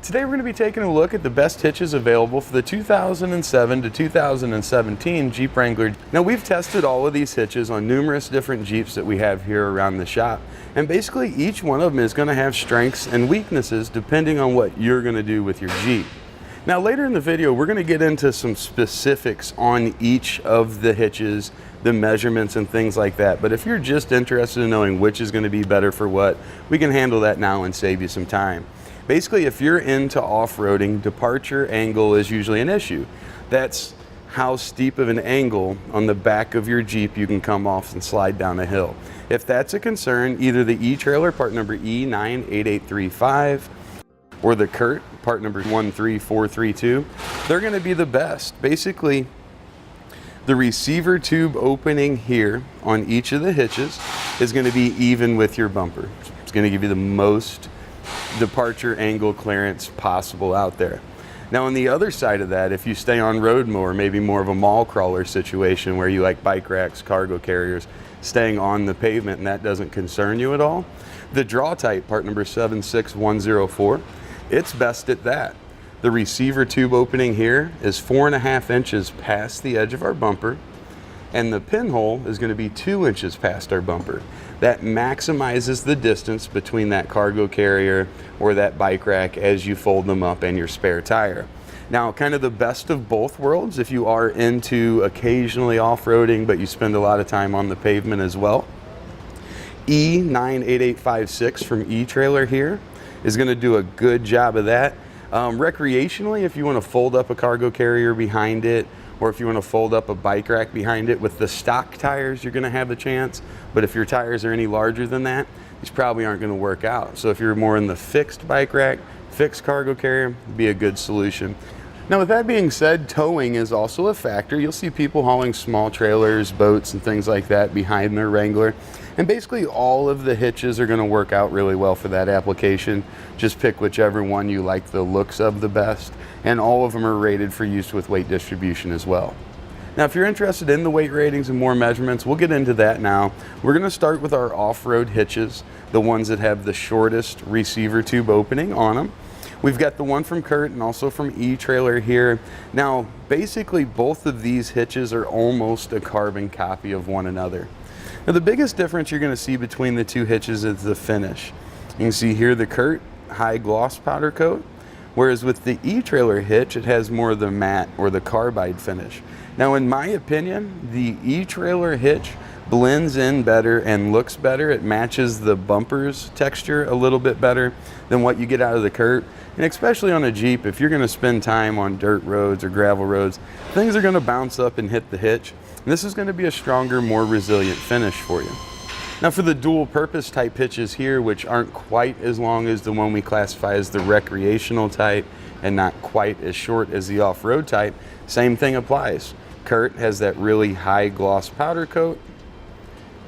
Today we're going to be taking a look at the best hitches available for the 2007 to 2017 Jeep Wrangler. Now we've tested all of these hitches on numerous different Jeeps that we have here around the shop, and basically each one of them is going to have strengths and weaknesses depending on what you're going to do with your Jeep. Now later in the video we're going to get into some specifics on each of the hitches, the measurements and things like that, but if you're just interested in knowing which is going to be better for what, we can handle that now and save you some time. Basically, if you're into off-roading, departure angle is usually an issue. That's how steep of an angle on the back of your Jeep you can come off and slide down a hill. If that's a concern, either the eTrailer part number E98835 or the Curt part number 13432, they're going to be the best. Basically, the receiver tube opening here on each of the hitches is going to be even with your bumper. It's going to give you the most departure angle clearance possible out there. Now on the other side of that, if you stay on road more, maybe more of a mall crawler situation where you like bike racks, cargo carriers, staying on the pavement and that doesn't concern you at all, the Draw-Tite part number 76104, it's best at that. The receiver tube opening here is 4.5 inches past the edge of our bumper, and the pinhole is going to be 2 inches past our bumper. That maximizes the distance between that cargo carrier or that bike rack as you fold them up and your spare tire. Now, kind of the best of both worlds if you are into occasionally off-roading but you spend a lot of time on the pavement as well. E98856 from eTrailer here is going to do a good job of that. Recreationally, if you want to fold up a cargo carrier behind it, or if you want to fold up a bike rack behind it with the stock tires, you're going to have a chance. But if your tires are any larger than that, these probably aren't going to work out. So if you're more in the fixed bike rack, fixed cargo carrier, it'd be a good solution. Now with that being said, towing is also a factor. You'll see people hauling small trailers, boats, and things like that behind their Wrangler. And basically all of the hitches are going to work out really well for that application. Just pick whichever one you like the looks of the best. And all of them are rated for use with weight distribution as well. Now if you're interested in the weight ratings and more measurements, we'll get into that now. We're going to start with our off-road hitches, the ones that have the shortest receiver tube opening on them. We've got the one from Curt and also from eTrailer here. Now basically both of these hitches are almost a carbon copy of one another. Now the biggest difference you're going to see between the two hitches is the finish. You can see here the Curt high gloss powder coat, whereas with the eTrailer hitch it has more of the matte or the carbide finish. Now in my opinion, the eTrailer hitch blends in better and looks better. It matches the bumper's texture a little bit better than what you get out of the Curt. And especially on a Jeep, if you're going to spend time on dirt roads or gravel roads, things are going to bounce up and hit the hitch. And this is going to be a stronger, more resilient finish for you. Now for the dual purpose type hitches here, which aren't quite as long as the one we classify as the recreational type and not quite as short as the off-road type, same thing applies. Curt has that really high gloss powder coat.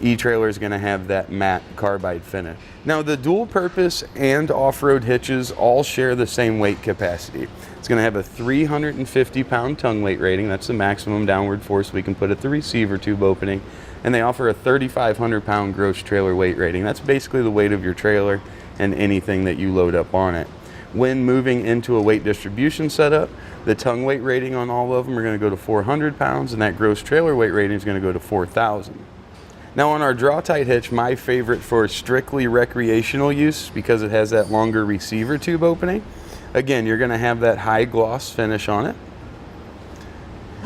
eTrailer is going to have that matte carbide finish. Now the dual purpose and off-road hitches all share the same weight capacity. It's going to have a 350 pound tongue weight rating. That's the maximum downward force we can put at the receiver tube opening. And they offer a 3,500 pound gross trailer weight rating. That's basically the weight of your trailer and anything that you load up on it. When moving into a weight distribution setup, the tongue weight rating on all of them are going to go to 400 pounds and that gross trailer weight rating is going to go to 4,000. Now on our Draw-Tite hitch, my favorite for strictly recreational use because it has that longer receiver tube opening, again, you're going to have that high gloss finish on it.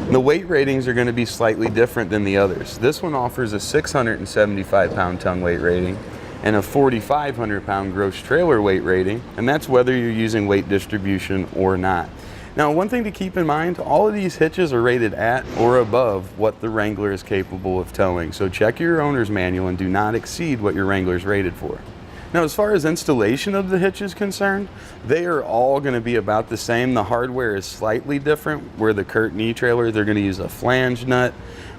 The weight ratings are going to be slightly different than the others. This one offers a 675 pound tongue weight rating and a 4,500 pound gross trailer weight rating, and that's whether you're using weight distribution or not. Now one thing to keep in mind, all of these hitches are rated at or above what the Wrangler is capable of towing. So check your owner's manual and do not exceed what your Wrangler is rated for. Now as far as installation of the hitch is concerned, they are all going to be about the same. The hardware is slightly different. Where the Curt and eTrailer, they're going to use a flange nut,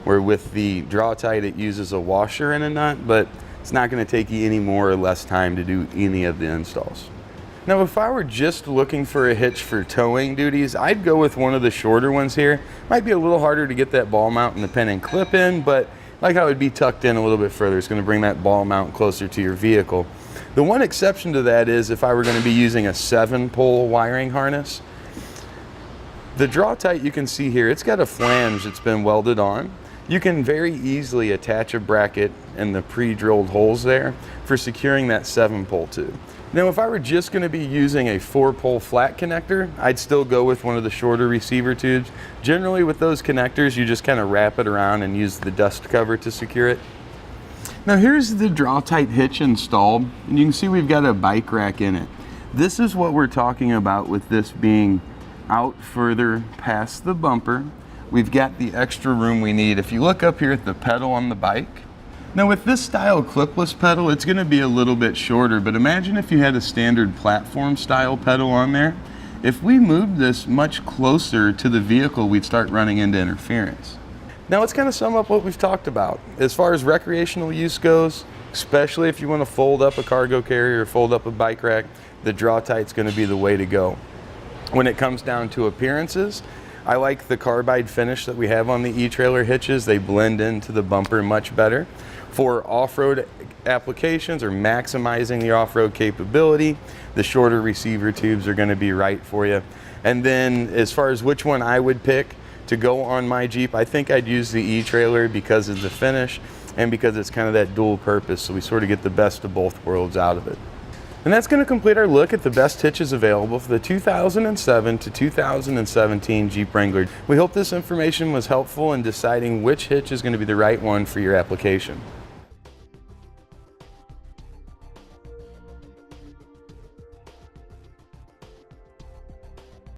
where with the Draw-Tite it uses a washer and a nut, but it's not going to take you any more or less time to do any of the installs. Now if I were just looking for a hitch for towing duties, I'd go with one of the shorter ones here. Might be a little harder to get that ball mount and the pin and clip in, but like how it would be tucked in a little bit further. It's going to bring that ball mount closer to your vehicle. The one exception to that is if I were going to be using a 7-pole wiring harness. The Draw-Tite you can see here, it's got a flange that's been welded on. You can very easily attach a bracket in the pre-drilled holes there for securing that 7-pole tube. Now if I were just going to be using a 4-pole flat connector, I'd still go with one of the shorter receiver tubes. Generally with those connectors, you just kind of wrap it around and use the dust cover to secure it. Now here's the Draw-Tite hitch installed, and you can see we've got a bike rack in it. This is what we're talking about with this being out further past the bumper. We've got the extra room we need. If you look up here at the pedal on the bike, now with this style clipless pedal, it's going to be a little bit shorter, but imagine if you had a standard platform style pedal on there. If we moved this much closer to the vehicle, we'd start running into interference. Now let's kind of sum up what we've talked about. As far as recreational use goes, especially if you want to fold up a cargo carrier or fold up a bike rack, the Draw-Tite's going to be the way to go. When it comes down to appearances, I like the carbide finish that we have on the e-trailer hitches. They blend into the bumper much better. For off-road applications or maximizing the off-road capability, the shorter receiver tubes are going to be right for you. And then as far as which one I would pick to go on my Jeep, I think I'd use the e-trailer because of the finish and because it's kind of that dual purpose, so we sort of get the best of both worlds out of it. And that's going to complete our look at the best hitches available for the 2007 to 2017 Jeep Wrangler. We hope this information was helpful in deciding which hitch is going to be the right one for your application.